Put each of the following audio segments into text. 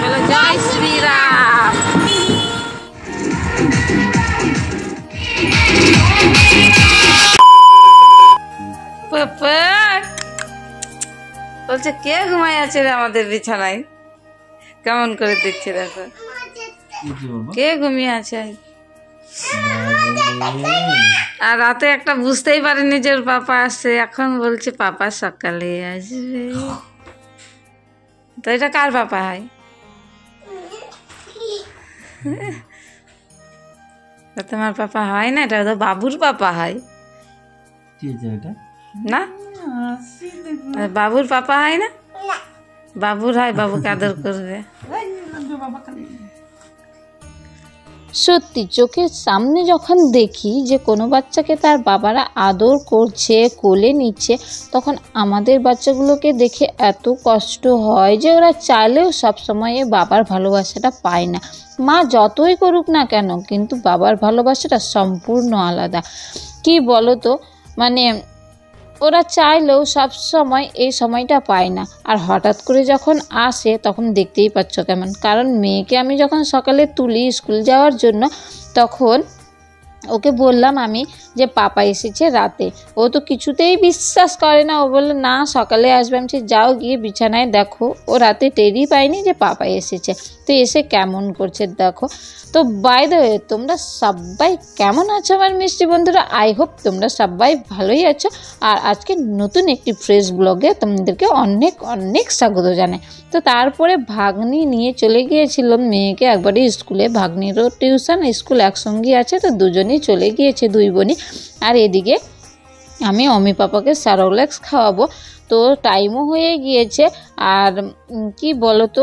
বলো জয় শ্রীরাম। বলছে কে ঘুমাই আছে রে আমাদের বিছানায়, কেমন করে দেখছে দেখো কে ঘুমিয়ে আছে। আর রাতে একটা বুঝতেই পারেনি যে ওর পাপা আসছে, এখন বলছে পাপা সকালে আসবে। তো এটা কার পাপা হয়? তোমার পাপা হয় না, এটা তো বাবুর পাপা হয় না? বাবুর পাপা হয় না? বাবুর হয়, বাবুকে আদর করবে। সত্যি চোখের সামনে যখন দেখি যে কোনো বাচ্চাকে তার বাবারা আদর করছে, কোলে নিচ্ছে, তখন আমাদের বাচ্চাগুলোকে দেখে এত কষ্ট হয় যে ওরা চাইলেও সবসময় বাবার ভালোবাসাটা পায় না। মা যতই করুক না কেন, কিন্তু বাবার ভালোবাসাটা সম্পূর্ণ আলাদা। কি বলো তো, মানে ওরা চাইলেও সব সময় এই সময়টা পায় না। আর হঠাৎ করে যখন আসে তখন দেখতেই পাচ্ছ কেমন। কারণ মেয়েকে আমি যখন সকালে তুলি স্কুল যাওয়ার জন্য, তখন ওকে বললাম আমি যে পাপা এসেছে রাতে। ও তো কিছুতেই বিশ্বাস করে না, ও বললো না সকালে আসবে। আমি যাও গিয়ে বিছানায় দেখো, ও রাতে টেরই পায়নি যে পাপা এসেছে। তো এসে কেমন করছে দেখো। তো বাই দ্য ওয়ে, তোমরা সবাই কেমন আছো আমার মিষ্টি বন্ধুরা? আই হোপ তোমরা সবাই ভালোই আছো। আর আজকে নতুন একটি ফ্রেশ ব্লগে তোমাদেরকে অনেক অনেক স্বাগত জানাই। তো তারপরে ভাগ্নি নিয়ে চলে গিয়েছিলাম মেয়েকে একবারে স্কুলে। ভাগ্নিরও টিউশন স্কুল একসঙ্গেই আছে, তো দুজনেই চলে গিয়েছে, দুই বোনই। আর এদিকে আমি অমি পাপাকে স্যারোলেক্স খাওয়াবো। তো টাইমও হয়ে গিয়েছে। আর কি বলো তো,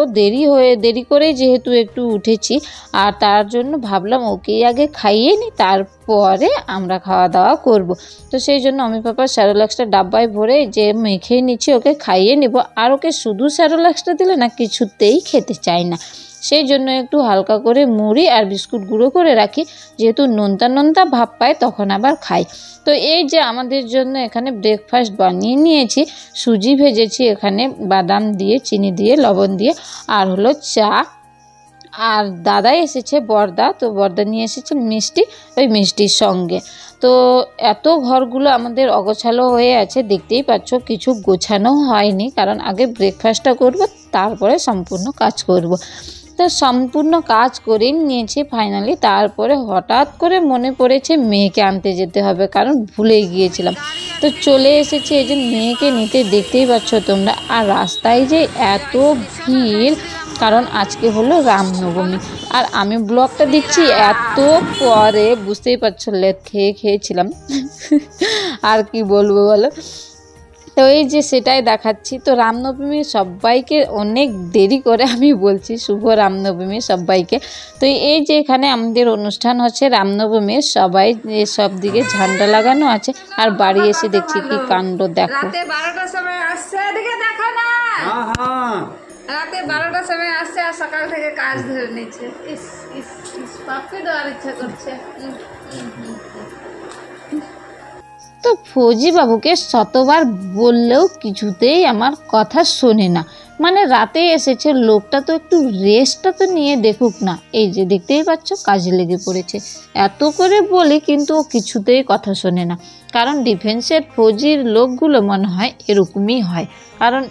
দেরি করে যেহেতু একটু উঠেছি, আর তার জন্য ভাবলাম ওকেই আগে খাইয়ে নিই, তারপরে আমরা খাওয়া দাওয়া করব। তো সেই জন্য অমি পাপার স্যারোলেক্সটা ডাব্বায় ভরে যে মেখেই নিচ্ছি, ওকে খাইয়ে নেব। আর ওকে শুধু স্যারোলেক্সটা দিলে না কিছুতেই খেতে চায় না। সেই জন্য একটু হালকা করে মুড়ি আর বিস্কুট গুঁড়ো করে রাখি, যেহেতু নোনতা নোনতা ভাব পায় তখন আবার খাই। তো এই যে আমাদের জন্য এখানে ব্রেকফাস্ট বানিয়ে নিয়েছি। সুজি ভেজেছি এখানে বাদাম দিয়ে, চিনি দিয়ে, লবণ দিয়ে, আর হলো চা। আর দাদা এসেছে বর্দা, তো বর্দা নিয়ে এসেছে মিষ্টি, ওই মিষ্টির সঙ্গে। তো এত ঘরগুলো আমাদের অগোছালো হয়ে আছে, দেখতেই পাচ্ছ কিছু গোছানো হয়নি, কারণ আগে ব্রেকফাস্টটা করব, তারপরে সম্পূর্ণ কাজ করব। তো সম্পূর্ণ কাজ করেই নিয়েছি ফাইনালি। তারপরে হঠাৎ করে মনে পড়েছে মেয়েকে আনতে যেতে হবে, কারণ ভুলে গিয়েছিলাম। তো চলে এসেছি এই যে মেয়েকে নিতে, দেখতেই পাচ্ছ তোমরা। আর রাস্তায় যে এত ভিড়, কারণ আজকে হলো রামনবমী। আর আমি ব্লগটা দিচ্ছি এত পরে, বুঝতেই পারছো লেট খেয়েছিলাম। আর কি বলবো বলো। তো এই যে সেটাই দেখাচ্ছি। তো রামনবমী সবাইকে অনেক দেরি করে আমি বলছি শুভ রামনবমী সবাইকে। তো এই যে এখানে আমাদের অনুষ্ঠান হচ্ছে রামনবমীর, সবাই সব দিকে ঝান্ডা লাগানো আছে। আর বাড়ি এসে দেখছি কি কাণ্ড দেখো। রাতে 12টার সময় আসছে, এদিকে দেখো না। রাতে 12টার সময় আসছে আর সকাল থেকে কাজ ধরে নিচ্ছে। পাপকে দেওয়ার ইচ্ছা করছে। তো ফৌজি বাবুকে শতবার বললেও কিছুতেই আমার কথা শোনে না। মানে রাতে এসেছে, লোকটা তো একটু রেস্টটা তো নিয়ে দেখুক না। এই যে দেখতেই পাচ্ছ কাজে লেগে পড়েছে। এত করে বলি কিন্তু ও কিছুতেই কথা শোনে না। কারণ ডিফেন্সের ফৌজির লোকগুলো মনে হয় এরকমই হয়, কারণ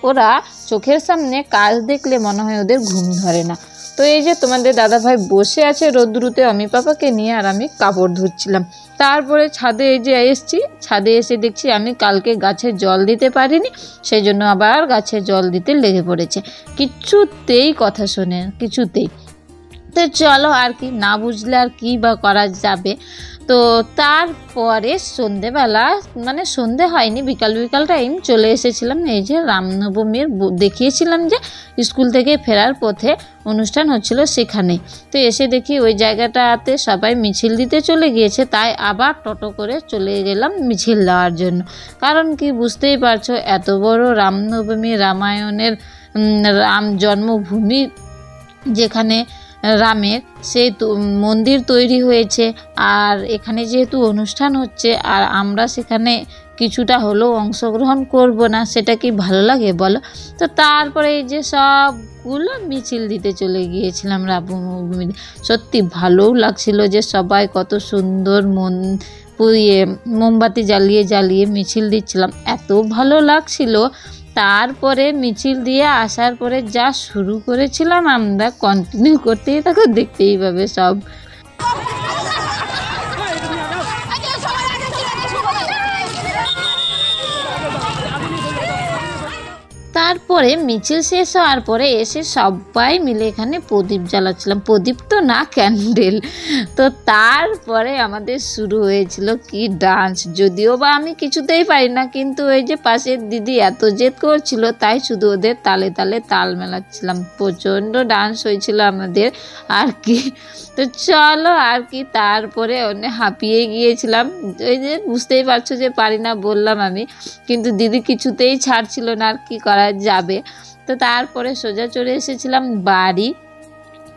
ওরা চোখের সামনে কাজ দেখলে মনে হয় ওদের ঘুম ধরে না। তো এই যে তোমাদের দাদাভাই বসে আছে রোদ্রুতে অমি পাপাকে নিয়ে, আর আমি কাপড় ধুচ্ছিলাম। তারপরে ছাদে এই যে এসছি, ছাদে এসে দেখছি আমি কালকে গাছে জল দিতে পারিনি, সেই জন্য আবার গাছে জল দিতে লেগে পড়েছে। কিছুতেই কথা শোনে না, কিছুতেই। তো চলো আর কি, না বুঝলে আর কি বা করা যাবে। তো তারপরে সন্ধেবেলা, মানে সন্ধে হয়নি, বিকাল টাইম চলে এসেছিলাম এই যে রামনবমীর, দেখিয়েছিলাম যে স্কুল থেকে ফেরার পথে অনুষ্ঠান হচ্ছিল সেখানে। তো এসে দেখি ওই জায়গাটাতে সবাই মিছিল দিতে চলে গিয়েছে, তাই আবার টোটো করে চলে গেলাম মিছিল দেওয়ার জন্য। কারণ কি বুঝতেই পারছো, এত বড় রামনবমী, রামায়ণের রাম জন্মভূমি যেখানে রামের সেই মন্দির তৈরি হয়েছে। আর এখানে যেহেতু অনুষ্ঠান হচ্ছে আর আমরা সেখানে কিছুটা হলেও অংশগ্রহণ করব না, সেটা কি ভালো লাগে বলো? তো তারপরে এই যে সবগুলো মিছিল দিতে চলে গিয়েছিলাম রামনবমী। সত্যি ভালোও লাগছিল যে সবাই কত সুন্দর পুড়িয়ে মোমবাতি জ্বালিয়ে জ্বালিয়ে মিছিল দিচ্ছিলাম, এত ভালো লাগছিল। তারপরে মিছিল দিয়ে আসার পরে যা শুরু করেছিলাম আমরা, কন্টিনিউ করতেই থাকো, দেখতেই পাবে সব। তারপরে মিছিল শেষ হওয়ার পরে এসে সবাই মিলে এখানে প্রদীপ জ্বালাচ্ছিলাম, প্রদীপ তো না, ক্যান্ডেল। তো তারপরে আমাদের শুরু হয়েছিল কি ডান্স, যদিও বা আমি কিছুতেই পারি না, কিন্তু ওই যে পাশের দিদি এত জেদ করছিল তাই শুধু ওদের তালে তালে তাল মেলাচ্ছিলাম। প্রচণ্ড ডান্স হয়েছিল আমাদের আর কি। তো চলো আর কি, তারপরে অনেক হাঁপিয়ে গিয়েছিলাম, ওই যে বুঝতেই পারছো যে পারি না বললাম আমি, কিন্তু দিদি কিছুতেই ছাড়ছিল না, আর কি করা যাবে। তো তারপরে সোজা চলে এসেছিলাম বাড়ি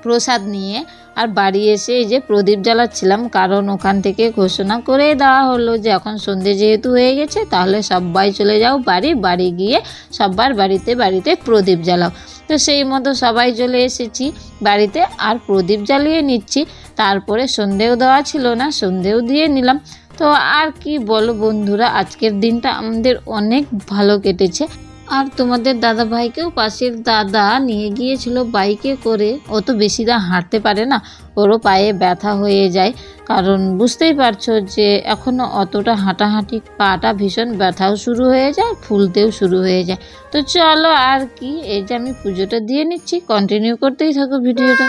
প্রসাদ নিয়ে। আর বাড়ি এসে এই যে প্রদীপ জ্বালাচ্ছিলাম, কারণ ওখান থেকে ঘোষণা করে দেওয়া হলো যে এখন সন্ধে যেহেতু হয়ে গেছে তাহলে সবাই চলে যাও বাড়ি গিয়ে সবার বাড়িতে প্রদীপ জ্বালাও। তো সেই মতো সবাই চলে এসেছি বাড়িতে আর প্রদীপ জ্বালিয়ে নিচ্ছি। তারপরে সন্ধেও দেওয়া ছিল না, সন্ধেও দিয়ে নিলাম। তো আর কি বলো বন্ধুরা, আজকের দিনটা আমাদের অনেক ভালো কেটেছে। আর তোমাদের দাদা ভাইকেও পাশের দাদা নিয়ে গিয়েছিল বাইকে করে, ও তো বেশি দা হাঁটতে পারে না, ওরও পায়ে ব্যথা হয়ে যায়, কারণ বুঝতেই পারছো যে এখনও অতটা হাঁটাহাঁটি, পাটা ভীষণ ব্যথাও শুরু হয়ে যায়, ফুলতেও শুরু হয়ে যায়। তো চলো আর কি, এই যে আমি পুজোটা দিয়ে নিচ্ছি, কন্টিনিউ করতেই থাকো ভিডিওটা।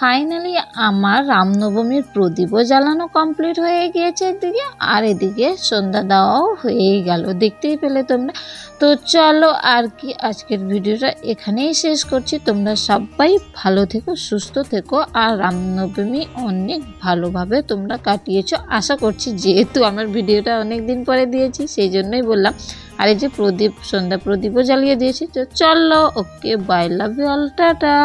ফাইনালি আমার রামনবমীর প্রদীপও জ্বালানো কমপ্লিট হয়ে গিয়েছে একদিকে, আর এদিকে সন্ধ্যা দেওয়াও হয়েই গেল, দেখতেই পেলে তোমরা। তো চলো আর কি, আজকের ভিডিওটা এখানেই শেষ করছি। তোমরা সবাই ভালো থেকো, সুস্থ থেকো, আর রামনবমী অনেক ভালোভাবে তোমরা কাটিয়েছো আশা করছি, যেহেতু আমার ভিডিওটা অনেক দিন পরে দিয়েছি সেই জন্যই বললাম। আর এই যে সন্ধ্যা প্রদীপও জ্বালিয়ে দিয়েছি। তো চলো, okay, bye, love you all, tata.